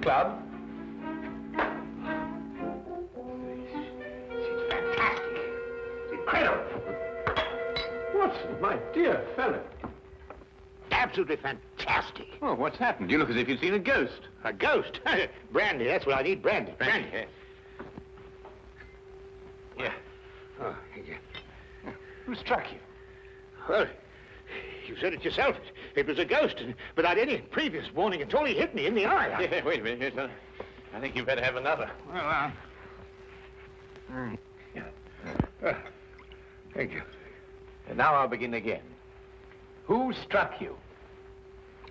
club. It's fantastic. It's incredible. Watson, my dear fellow. Absolutely fantastic. Oh, what's happened? You look as if you'd seen a ghost. A ghost? Brandy, that's what I need, brandy. Brandy. Yeah. Oh, thank you. Who struck you? Well, you said it yourself. It was a ghost, and without any previous warning at all, he hit me in the eye. Yeah, wait a minute. Yes, I think you better have another. Well, thank you. And now I'll begin again. Who struck you?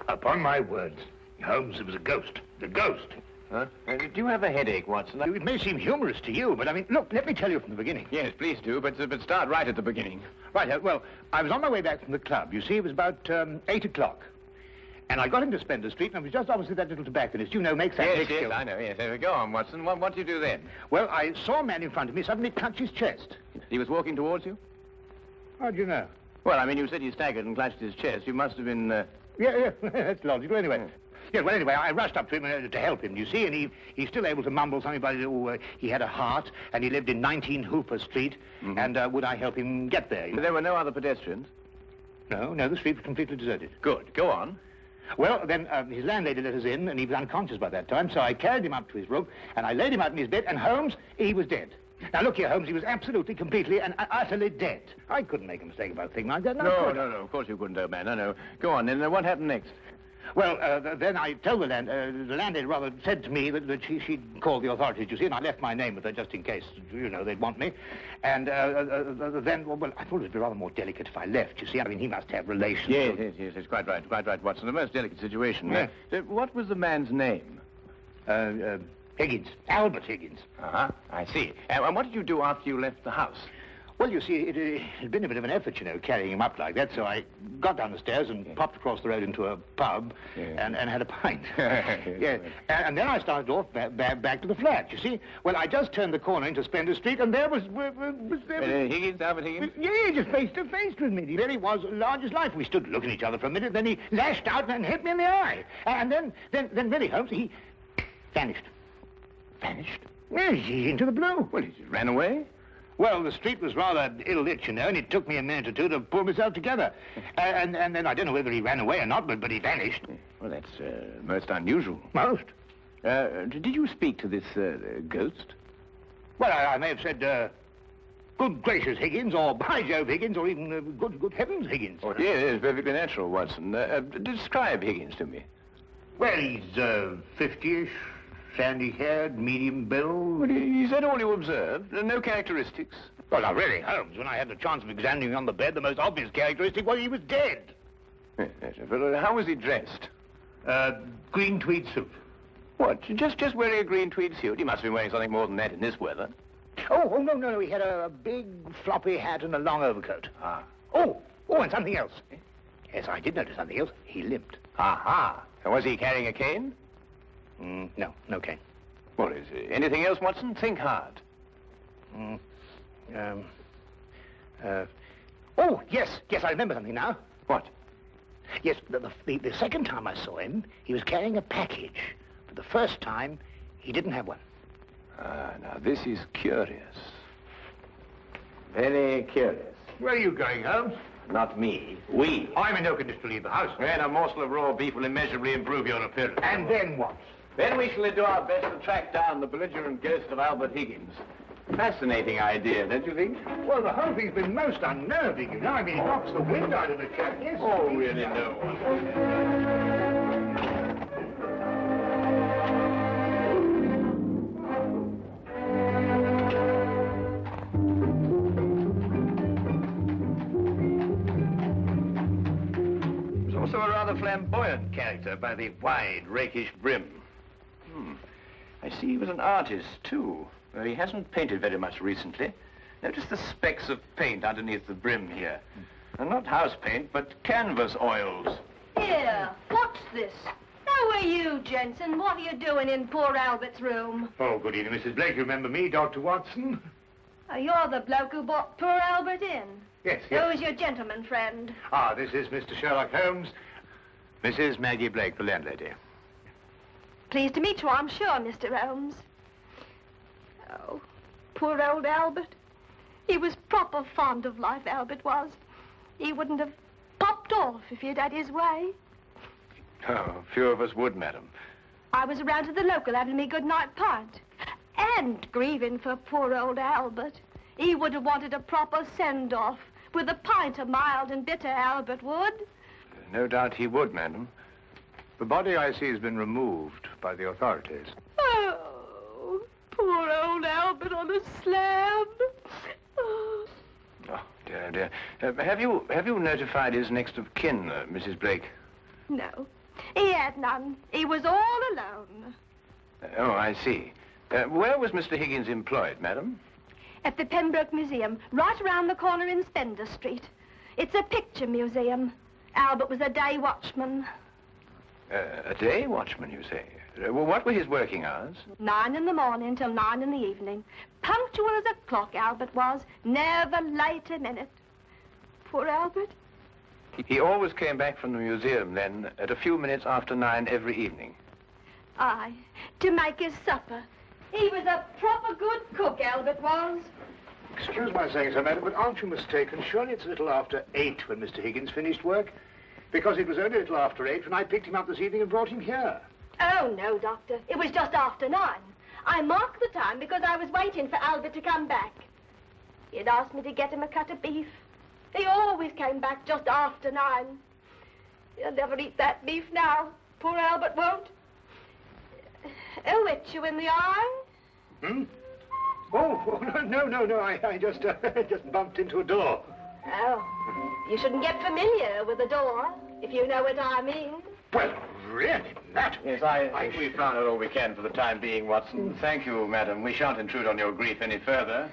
Upon my words, Holmes, it was a ghost. The ghost. Huh? Do you have a headache, Watson? It may seem humorous to you, but I mean, look, let me tell you from the beginning. Yes, please do, but start right at the beginning. Right, well, I was on my way back from the club. You see, it was about 8 o'clock. And I got into Spender Street, and I was just opposite that little tobacconist, you know, makes that Yes, big yes, skill. I know, yes. Go on, Watson. What did you do then? Well, I saw a man in front of me suddenly clutch his chest. He was walking towards you? How do you know? Well, I mean, you said he staggered and clutched his chest. You must have been, Yeah, that's logical. Anyway, yeah, well, anyway, I rushed up to him to help him, you see, and he's still able to mumble something about he had a heart, and he lived in 19 Hooper Street, and would I help him get there? There were no other pedestrians? No, the street was completely deserted. Good. Go on. Well, then his landlady let us in, and he was unconscious by that time, so I carried him up to his room, and I laid him out in his bed, and Holmes, he was dead. Now, look here, Holmes, he was absolutely, completely, and utterly dead. I couldn't make a mistake about a thing like that. No, of course you couldn't, old man. No. Go on, then what happened next? Well, then I told the landlady rather said to me that she'd call the authorities, you see, and I left my name with her just in case, you know, they'd want me. And then, well, I thought it would be rather more delicate if I left, you see. I mean, he must have relations. Yes, it's quite right, Watson. The most delicate situation. Yeah. What was the man's name? Higgins. Albert Higgins. Uh-huh, I see. And what did you do after you left the house? Well, you see, it had been a bit of an effort, you know, carrying him up like that, so I got down the stairs and popped across the road into a pub and had a pint. Yeah. And then I started off back to the flat, you see. Well, I just turned the corner into Spender Street, and there was Higgins, Albert Higgins? Yeah, just face to face with me. He really was large as life. We stood looking at each other for a minute, then he lashed out and hit me in the eye. And then really, Holmes, he vanished. Vanished? Yes, into the blue. Well, he ran away? Well, the street was rather ill-lit, you know, and it took me a minute or two to pull myself together. And then I don't know whether he ran away or not, but he vanished. Well, that's most unusual. Most? Did you speak to this ghost? Well, I may have said, good gracious, Higgins, or by Jove, Higgins, or even good heavens, Higgins. Oh, yes, perfectly natural, Watson. Describe Higgins to me. Well, he's 50-ish. Sandy-haired, medium build. Well, is that all you observed? No characteristics? Well, now, really, Holmes, when I had the chance of examining him on the bed, the most obvious characteristic was he was dead. Yes, but how was he dressed? Green tweed suit. What, just wearing a green tweed suit? He must have been wearing something more than that in this weather. Oh, no, he had a big floppy hat and a long overcoat. Ah. Oh, and something else. Yes, I did notice something else. He limped. Aha. And was he carrying a cane? No cane. Well, is there anything else, Watson? Think hard. Oh, yes, I remember something now. What? Yes, the second time I saw him, he was carrying a package. For the first time, he didn't have one. Now this is curious. Very curious. Where are you going, Holmes? Not me. We. I'm in no condition to leave the house. And a morsel of raw beef will immeasurably improve your appearance. And then what? Then we shall do our best to track down the belligerent ghost of Albert Higgins. Fascinating idea, don't you think? Well, the whole thing's been most unnerving, you know. I mean, it knocks the wind out of the chap, yes. Oh, really, no. He's also a rather flamboyant character by the wide, rakish brim. I see he was an artist, too. He hasn't painted very much recently. Notice the specks of paint underneath the brim here. And not house paint, but canvas oils. Here, what's this? How are you, Jensen? What are you doing in poor Albert's room? Oh, good evening, Mrs. Blake. You remember me, Dr. Watson? You're the bloke who brought poor Albert in. Yes. Who's your gentleman friend? This is Mr. Sherlock Holmes. Mrs. Maggie Blake, the landlady. Pleased to meet you, I'm sure, Mr. Holmes. Oh, poor old Albert. He was proper fond of life, Albert was. He wouldn't have popped off if he'd had his way. Oh, few of us would, madam. I was around to the local having me good-night pint. And grieving for poor old Albert. He would have wanted a proper send-off. With a pint of mild and bitter, Albert would. No doubt he would, madam. The body, I see, has been removed by the authorities. Oh, poor old Albert on a slab. Oh. Oh, dear, dear. Have you notified his next of kin, Mrs. Blake? No, he had none. He was all alone. Oh, I see. Where was Mr. Higgins employed, madam? At the Pembroke Museum, right around the corner in Spender Street. It's a picture museum. Albert was a day watchman. A day watchman, you say? Well, what were his working hours? 9 in the morning till 9 in the evening. Punctual as a clock, Albert was. Never late a minute. Poor Albert. He always came back from the museum, then, at a few minutes after 9 every evening. Aye, to make his supper. He was a proper good cook, Albert was. Excuse my saying so, madam, but aren't you mistaken? Surely it's a little after 8 when Mr. Higgins finished work? Because it was only a little after 8 when I picked him up this evening and brought him here. Oh, no, Doctor. It was just after 9. I marked the time because I was waiting for Albert to come back. He'd asked me to get him a cut of beef. He always came back just after 9. He'll never eat that beef now. Poor Albert won't. He'll hit you in the eye. Hmm? Oh, no. I just bumped into a door. Oh, you shouldn't get familiar with the door, if you know what I mean. Well, really, that... Yes, I think we've found out all we can for the time being, Watson. Thank you, madam. We shan't intrude on your grief any further.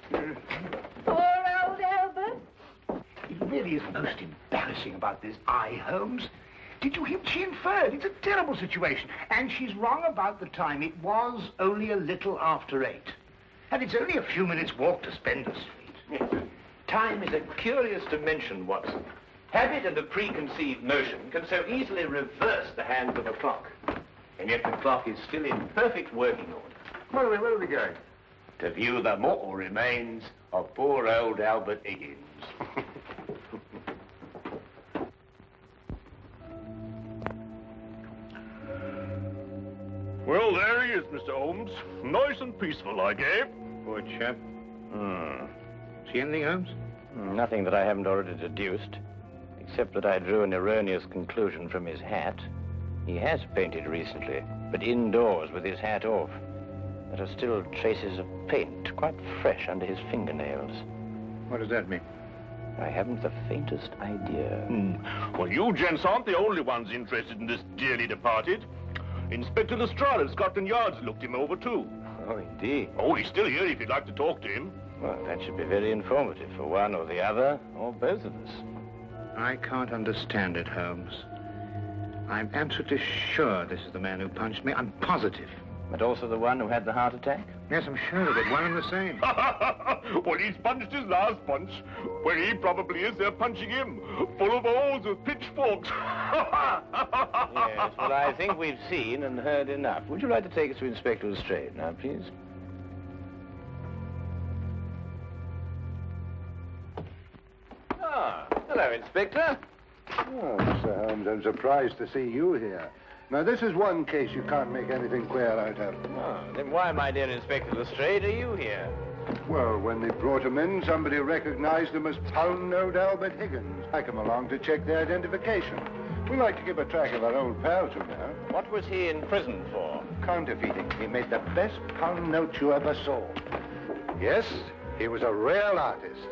Poor old Albert. It really is most embarrassing about this eye, Holmes. Did you hear what she inferred? It's a terrible situation. And she's wrong about the time. It was only a little after 8. And it's only a few minutes' walk to Spender Street. Yes. Time is a curious dimension, Watson. Habit and a preconceived notion can so easily reverse the hands of a clock. And yet the clock is still in perfect working order. Where are we going? To view the mortal remains of poor old Albert Higgins. Well, there he is, Mr. Holmes. Nice and peaceful, like, eh? Poor chap. See anything, Holmes? Nothing that I haven't already deduced, except that I drew an erroneous conclusion from his hat. He has painted recently, but indoors with his hat off. There are still traces of paint, quite fresh under his fingernails. What does that mean? I haven't the faintest idea. Well, you gents aren't the only ones interested in this dearly departed. Inspector Lestrade of Scotland Yard's looked him over, too. Oh, indeed. Oh, he's still here if you'd like to talk to him. Well, that should be very informative for one or the other, or both of us. I can't understand it, Holmes. I'm absolutely sure this is the man who punched me. I'm positive. But also the one who had the heart attack? Yes, I'm sure of it. One and the same. Well, he's punched his last punch. Where he probably is, they're punching him. Full of holes with pitchforks. Yes, well, I think we've seen and heard enough. Would you like to take us to Inspector Lestrade now, please? Ah, hello, Inspector. Oh, Mr. Holmes, I'm surprised to see you here. Now, this is one case you can't make anything queer out of. Oh, then why, my dear Inspector Lestrade, are you here? Well, when they brought him in, somebody recognized him as Pound-Note Albert Higgins. I come along to check the identification. We like to keep a track of our old pals, you know. What was he in prison for? Counterfeiting. He made the best pound note you ever saw. Yes, he was a real artist.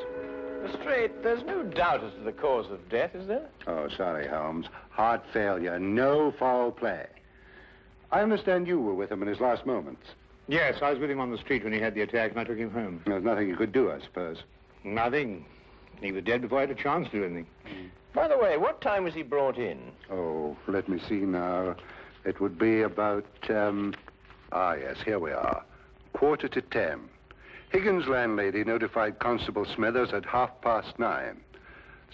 Lestrade, there's no doubt as to the cause of death, is there? Oh, sorry, Holmes. Heart failure, no foul play. I understand you were with him in his last moments. Yes, I was with him on the street when he had the attack, and I took him home. There's nothing you could do, I suppose. Nothing. He was dead before I had a chance to do anything. By the way, what time was he brought in? Oh, let me see now. It would be about, yes, here we are. 9:45. Higgins' landlady notified Constable Smithers at 9:30.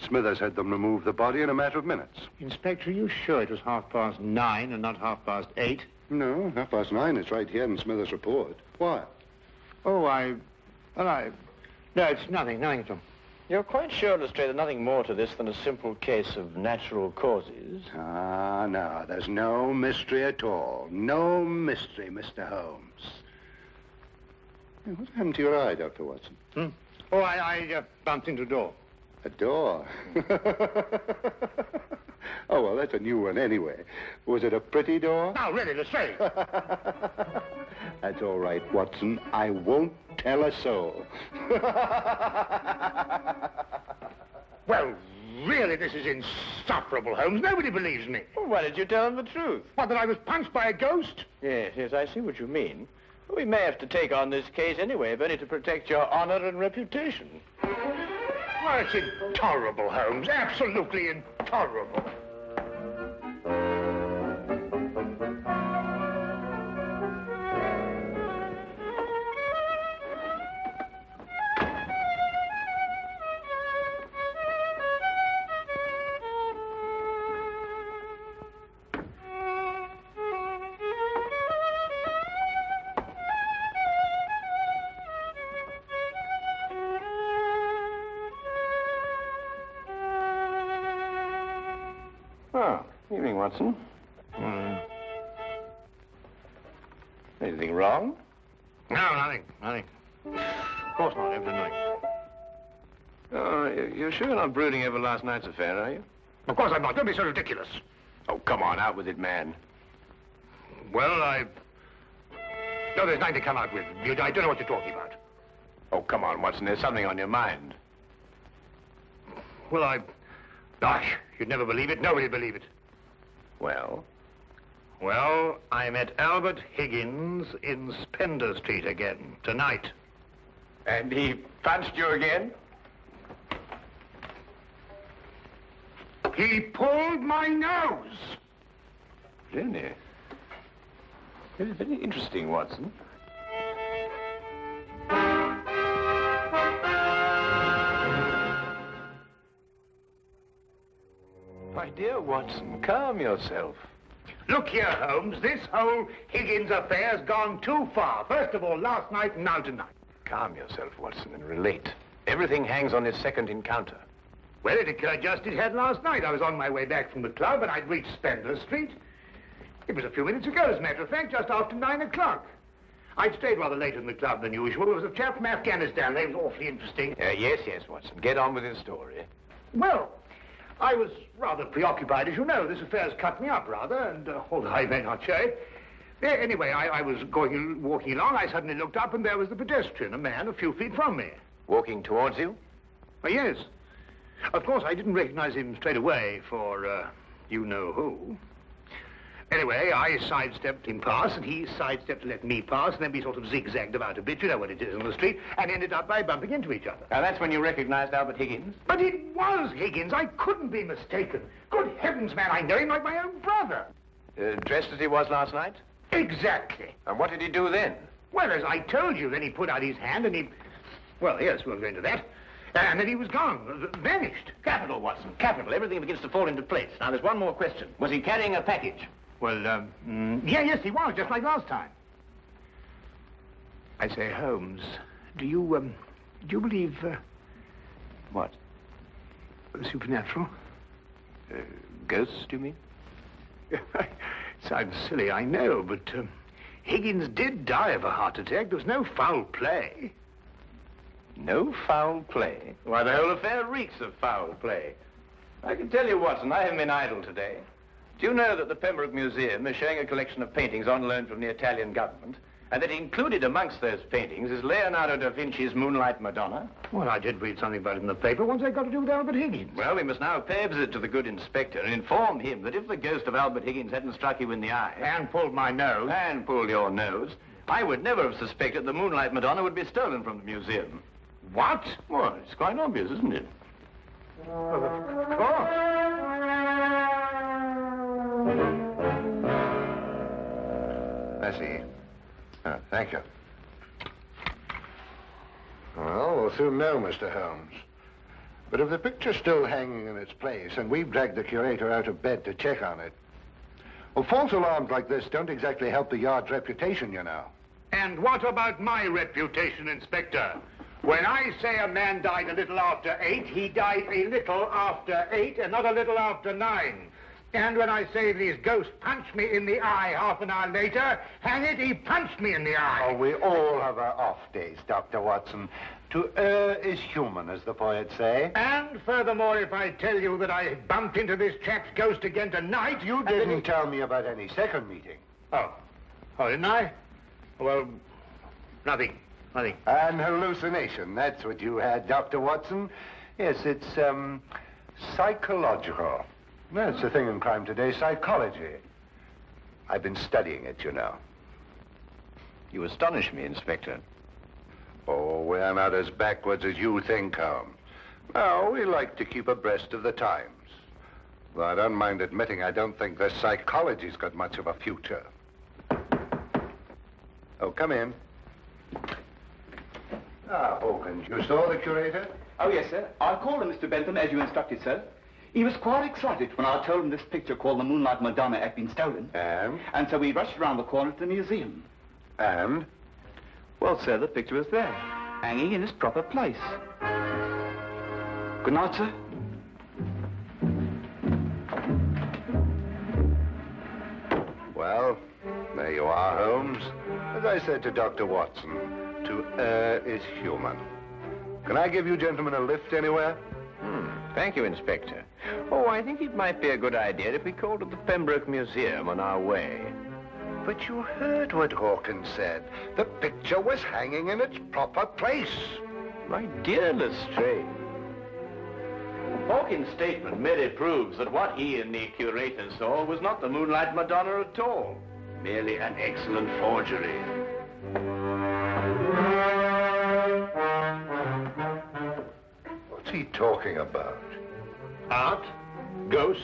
Smithers had them remove the body in a matter of minutes. Inspector, are you sure it was 9:30 and not 8:30? No, 9:30. It's right here in Smithers' report. Why? Oh, no, it's nothing at all. You're quite sure, Lestrade, there's nothing more to this than a simple case of natural causes? Ah, no, there's no mystery at all. No mystery, Mr. Holmes. Hey, what happened to your eye, Dr. Watson? Oh, I bumped into a door. A door? Oh, well, that's a new one anyway. Was it a pretty door? No, really, Lestrade. That's all right, Watson. I won't tell a soul. Well, really, this is insufferable, Holmes. Nobody believes me. Well, why did you tell them the truth? What, that I was punched by a ghost? Yes, I see what you mean. We may have to take on this case anyway, if only to protect your honor and reputation. Well, it's intolerable, Holmes. Absolutely intolerable. Oh, evening, Watson. Anything wrong? No, nothing. Of course not, everything. Oh, you're sure you're not brooding over last night's affair, are you? Of course I'm not. Don't be so ridiculous. Oh, come on, out with it, man. Well, No, there's nothing to come out with. I don't know what you're talking about. Oh, come on, Watson, there's something on your mind. Well, Gosh, you'd never believe it. Nobody'd believe it. Well? Well, I met Albert Higgins in Spender Street again, tonight. And he punched you again? He pulled my nose. Really? Very, very interesting, Watson. My dear Watson, calm yourself. Look here, Holmes. This whole Higgins affair's gone too far. First of all, last night and now tonight. Calm yourself, Watson, and relate. Everything hangs on this second encounter. Well, it occurred just it had last night. I was on my way back from the club, and I'd reached Spender Street. It was a few minutes ago, as a matter of fact, just after 9 o'clock. I'd stayed rather later in the club than usual. There was a chap from Afghanistan. They was awfully interesting. Yes, Watson. Get on with his story. Well, I was rather preoccupied, as you know. This affair's cut me up, rather, and although I may not show it. Anyway, I was walking along. I suddenly looked up, and there was the pedestrian, a man a few feet from me. Walking towards you? Oh, yes. Of course, I didn't recognize him straight away for, you-know-who. Anyway, I sidestepped him past, and he sidestepped to let me pass, and then we sort of zigzagged about a bit, you know what it is on the street, and ended up by bumping into each other. Now, that's when you recognized Albert Higgins? But it was Higgins. I couldn't be mistaken. Good heavens, man, I know him like my own brother. Dressed as he was last night? Exactly. And what did he do then? Well, as I told you, then he put out his hand, and he... Well, yes, we'll go into that. And then he was gone, vanished. Capital, Watson, capital. Everything begins to fall into place. Now, there's one more question. Was he carrying a package? Well, yes, he was, just like last time. I say, Holmes, do you believe, What? Supernatural? Ghosts, do you mean? Sounds silly, I know, but, Higgins did die of a heart attack. There was no foul play. No foul play? Why, the whole affair reeks of foul play. I can tell you, Watson, I haven't been idle today. Do you know that the Pembroke Museum is showing a collection of paintings on loan from the Italian government, and that included amongst those paintings is Leonardo da Vinci's Moonlight Madonna? Well, I did read something about it in the paper. What's that got to do with Albert Higgins? Well, we must now pay a visit to the good inspector and inform him that if the ghost of Albert Higgins hadn't struck you in the eye... And pulled my nose. And pulled your nose, I would never have suspected the Moonlight Madonna would be stolen from the museum. What? Well, it's quite obvious, isn't it? Well, of course. I see. Thank you. Well, we'll soon know, Mr. Holmes. But if the picture's still hanging in its place, and we've dragged the curator out of bed to check on it, Well, false alarms like this don't exactly help the yard's reputation, you know. And what about my reputation, Inspector? When I say a man died a little after 8, he died a little after 8 and not a little after 9. And when I say these ghosts punched me in the eye half an hour later, hang it, he punched me in the eye. Oh, we all have our off days, Dr. Watson. To err is human, as the poets say. And furthermore, if I tell you that I bumped into this chap's ghost again tonight, You didn't tell me about any second meeting. Oh, didn't I? Well, nothing. An hallucination, that's what you had, Dr. Watson. Yes, it's, psychological. That's the thing in crime today, psychology. I've been studying it, you know. You astonish me, Inspector. Oh, we're not as backwards as you think, Holmes. No, we like to keep abreast of the times. Though I don't mind admitting I don't think the psychology's got much of a future. Oh, come in. Ah, Hawkins, you saw the curator? Oh, yes, sir. I called him, Mr. Bentham, as you instructed, sir. He was quite excited when I told him this picture called the Moonlight Madonna had been stolen. And so we rushed around the corner to the museum. And? Well, sir, the picture was there, hanging in its proper place. Good night, sir. Well, there you are, Holmes. As I said to Dr. Watson, to err is human. Can I give you gentlemen a lift anywhere? Thank you, Inspector. Oh, I think it might be a good idea if we called at the Pembroke Museum on our way. But you heard what Hawkins said. The picture was hanging in its proper place. My dear Lestrade, Hawkins' statement merely proves that what he and the curator saw was not the Moonlight Madonna at all. Merely an excellent forgery. What's he talking about? Art, ghosts,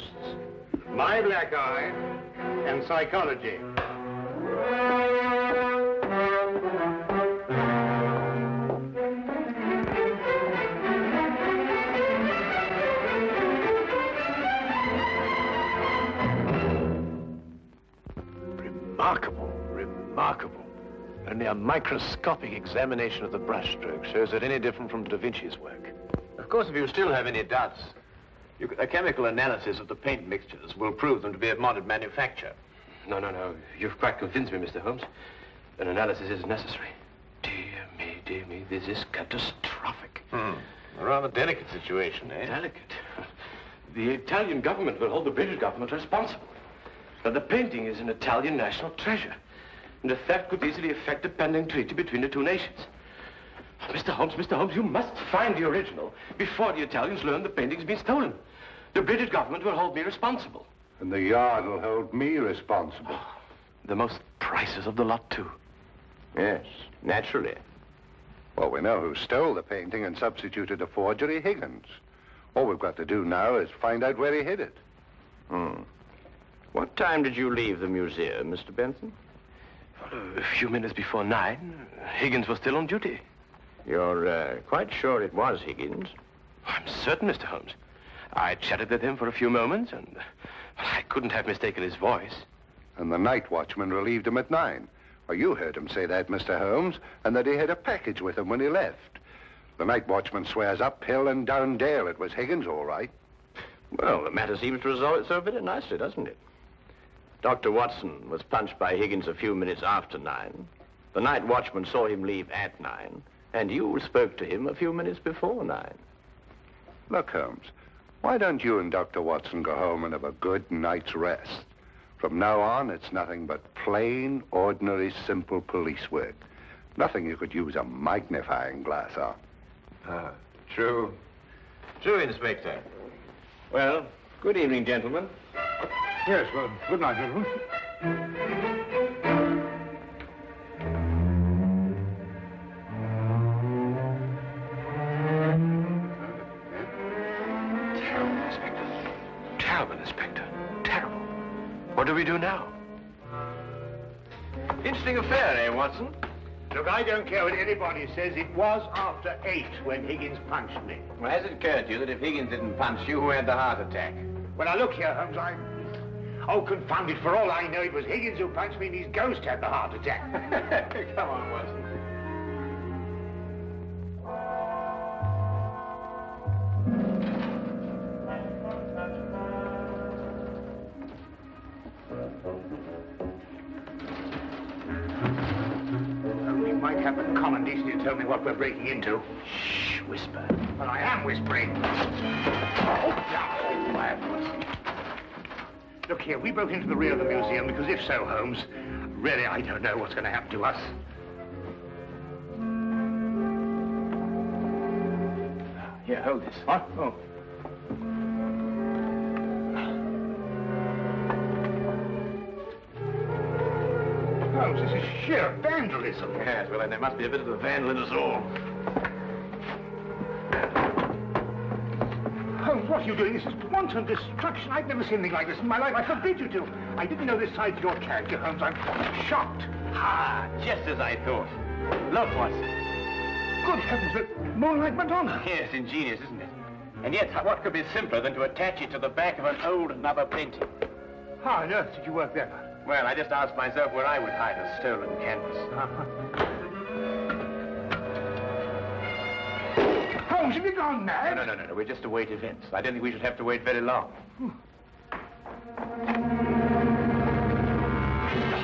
my black eye, and psychology. Remarkable. Only a microscopic examination of the brushstroke shows it any different from Da Vinci's work. Of course, if you still have any doubts, a chemical analysis of the paint mixtures will prove them to be of modern manufacture. No. You've quite convinced me, Mr. Holmes. An analysis is necessary. Dear me, this is catastrophic. A rather delicate situation, eh? Delicate. The Italian government will hold the British government responsible. Now, the painting is an Italian national treasure, and the theft could easily affect the pending treaty between the two nations. Mr. Holmes, you must find the original before the Italians learn the painting's been stolen. The British government will hold me responsible. And the yard will hold me responsible. The most priceless of the lot, too. Yes, naturally. Well, we know who stole the painting and substituted a forgery, Higgins. All we've got to do now is find out where he hid it. What time did you leave the museum, Mr. Benson? A few minutes before 9. Higgins was still on duty. You're quite sure it was Higgins? I'm certain, Mr. Holmes. I chatted with him for a few moments, and I couldn't have mistaken his voice. And the night watchman relieved him at 9. Well, you heard him say that, Mr. Holmes, and that he had a package with him when he left. The night watchman swears up hill and down dale it was Higgins, all right. Well, the matter seems to resolve itself very nicely, doesn't it? Dr. Watson was punched by Higgins a few minutes after 9. The night watchman saw him leave at 9, and you spoke to him a few minutes before 9. Look, Holmes, why don't you and Dr. Watson go home and have a good night's rest? From now on, it's nothing but plain, ordinary, simple police work. Nothing you could use a magnifying glass on. True. True, Inspector. Well, good evening, gentlemen. Yes, well, good night, gentlemen. Terrible, Inspector. Terrible, Inspector. Terrible. What do we do now? Interesting affair, eh, Watson? Look, I don't care what anybody says. It was after 8 when Higgins punched me. Well, has it occurred to you that if Higgins didn't punch you, who had the heart attack? Well, now, look here, Holmes, Oh, confound it, for all I know, it was Higgins who punched me and his ghost had the heart attack. Come on, Watson. You might have the common decency to tell me what we're breaking into. Shh, whisper. Well, I am whispering. Oh, now, quiet, Watson. Look here, we broke into the rear of the museum because if so, Holmes, really, I don't know what's going to happen to us. Here, hold this. What? Oh. Holmes, this is sheer vandalism. Yes, well, then there must be a bit of a vandal in us all. Holmes, what are you doing? This is wanton destruction. I've never seen anything like this in my life. I forbid you to. I didn't know this side to your character, Holmes. I'm shocked. Ah, just as I thought. Look, Watson. Good heavens, the Moonlight Madonna. Yes, ingenious, isn't it? And yet, what could be simpler than to attach it to the back of an old mother painting? How on earth did you work that out? Well, I just asked myself where I would hide a stolen canvas. Holmes, have you gone mad? No. We just await events. I don't think we should have to wait very long.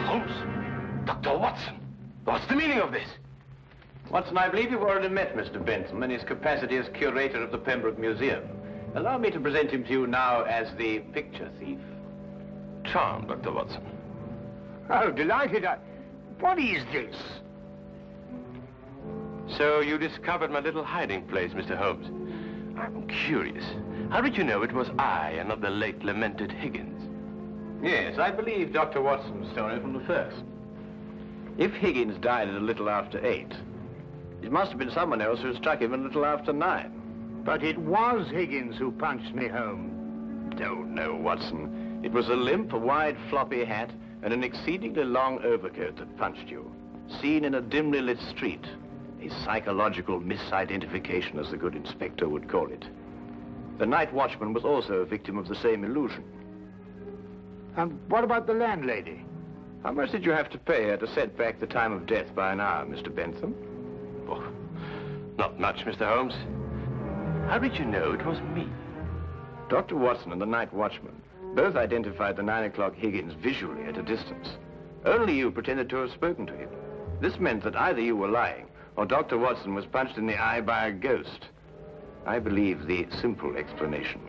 Holmes! Dr. Watson! What's the meaning of this? Watson, I believe you've already met Mr. Bentham in his capacity as curator of the Pembroke Museum. Allow me to present him to you now as the picture thief. Charmed, Dr. Watson. Oh, delighted. What is this? So you discovered my little hiding place, Mr. Holmes. I'm curious. How did you know it was I and not the late lamented Higgins? Yes, I believe Dr. Watson's story from the first. If Higgins died at a little after 8, it must have been someone else who struck him a little after 9. But it was Higgins who punched me home. Oh, no, Watson. It was a limp, a wide, floppy hat, and an exceedingly long overcoat that punched you, seen in a dimly lit street. A psychological misidentification, as the good inspector would call it. The night watchman was also a victim of the same illusion. And what about the landlady? How much did you have to pay her to set back the time of death by an hour, Mr. Bentham? Oh, not much, Mr. Holmes. How did you know it was me? Dr. Watson and the night watchman both identified the 9 o'clock Higgins visually at a distance. Only you pretended to have spoken to him. This meant that either you were lying or Dr. Watson was punched in the eye by a ghost. I believe the simple explanation.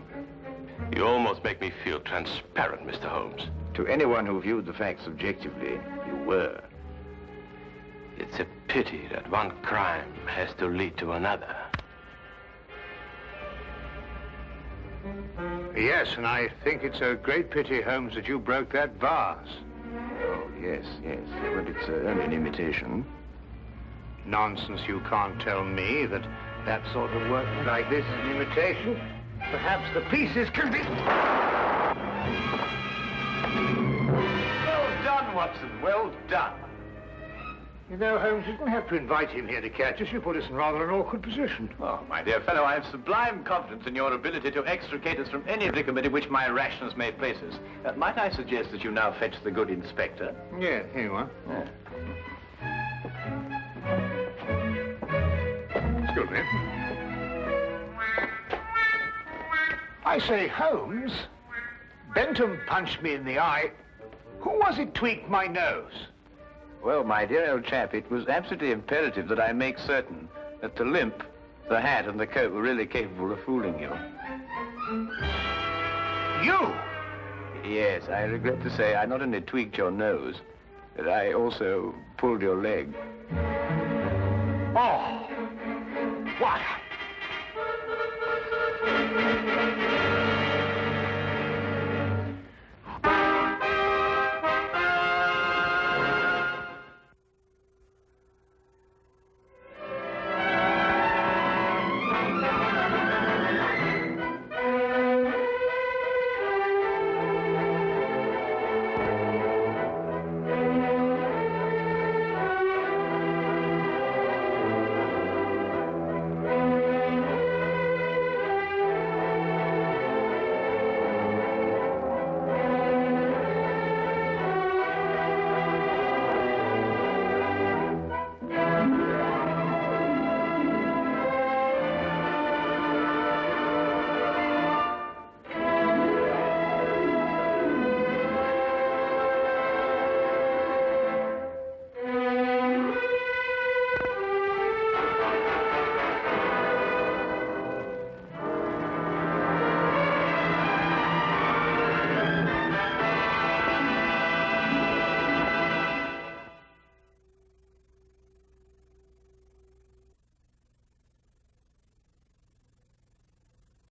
You almost make me feel transparent, Mr. Holmes. To anyone who viewed the facts objectively, you were. It's a pity that one crime has to lead to another. Yes, and I think it's a great pity, Holmes, that you broke that vase. Oh, yes. But it's only an imitation. Nonsense, you can't tell me that sort of work like this is an imitation. Perhaps the pieces can be... Well done, Watson, well done. You know, Holmes, you don't have to invite him here to catch us. You put us in rather an awkward position. Oh, my dear fellow, I have sublime confidence in your ability to extricate us from any predicament in which my rashness may place us. Might I suggest that you now fetch the good inspector? Yeah, here you are. Yeah. Excuse me. I say, Holmes, Bentham punched me in the eye. Who was it tweaked my nose? Well, my dear old chap, it was absolutely imperative that I make certain that the limp, the hat, and the coat were really capable of fooling you. You? Yes, I regret to say I not only tweaked your nose, but I also pulled your leg. Oh! Why,